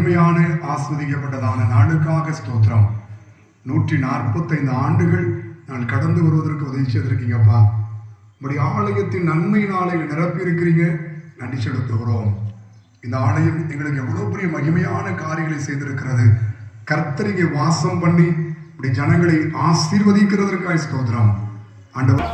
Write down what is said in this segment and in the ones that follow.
மகிமையான ஆஸ்வதிக்கப்பட்டதான நாளுக்காக ஸ்தோத்திரம். 145 ஆண்டுகள் நான் கடந்து வருவதற்கு உதவி செய்திருக்கீங்கப்பா. உங்களுடைய ஆலயத்தின் நன்மையினாலே நிரப்பி இருக்கிறீங்க. நன்றி செலுத்துகிறோம். இந்த ஆலயம் எங்களுக்கு எவ்வளவு பெரிய மகிமையான காரியங்களை செய்திருக்கிறது. கர்த்தர் இங்கே வாசம் பண்ணி இப்படி ஜனங்களை ஆசீர்வதிக்கிறதற்காக ஸ்தோத்திரம். ஆண்டவர்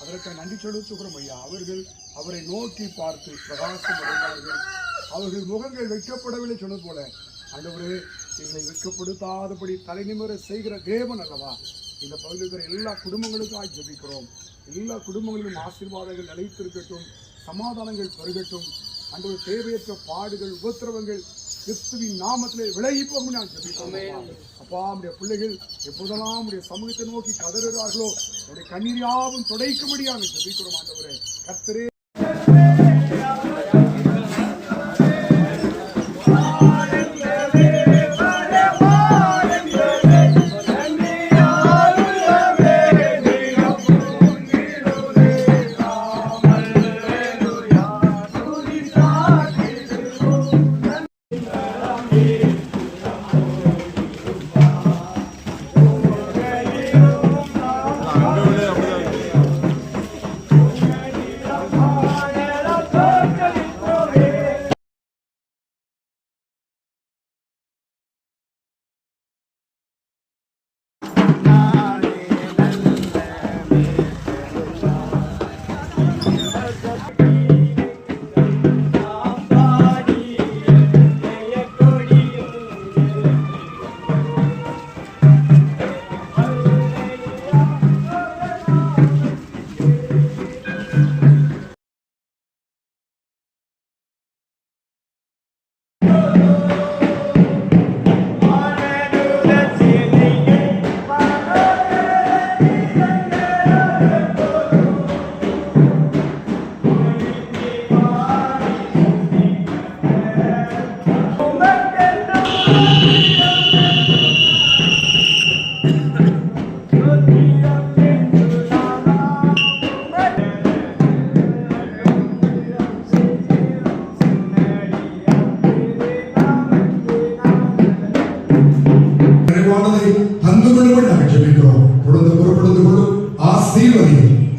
அதற்கு நன்றி செலுத்துகிறோம் ஐயா. அவர்கள் அவரை நோக்கி பார்த்து பிரகாசம் அடைந்தார்கள். அவர்கள் முகங்கள் வைக்கப்படவில்லை சொன்னது போல ஆண்டவரே, எங்களை வெட்கப்படுத்தாதபடி தலைநிமிர செய்கிற தேவன் அல்லவா. இந்த பகுதியில் இருக்கிற எல்லா குடும்பங்களுக்காக ஜெபிக்கிறோம். எல்லா குடும்பங்களிலும் ஆசீர்வாதங்கள் நிலைத்திருக்கட்டும், சமாதானங்கள் பெருகட்டும். ஆண்டவர் தேவையற்ற பாடுகள், உபத்திரவங்கள் கிறிஸ்துவின் நாமத்திலே விலகி போகும் நான் ஜெபிக்கிறோம். அப்பா, நம்முடைய பிள்ளைகள் எப்போதெல்லாம் நம்முடைய சமூகத்தை நோக்கி கதறுகிறார்களோ நம்முடைய கண்ணீர் யாவும் துடைக்கும்படியாக ஜெபிக்கிறோம். ஆண்டவரே, கர்த்தரே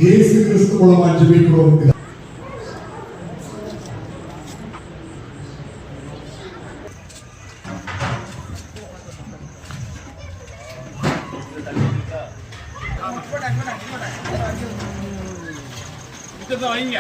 இயேசு கிறிஸ்து மூலமாக ஜெபிக்கிறோம். வைங்க.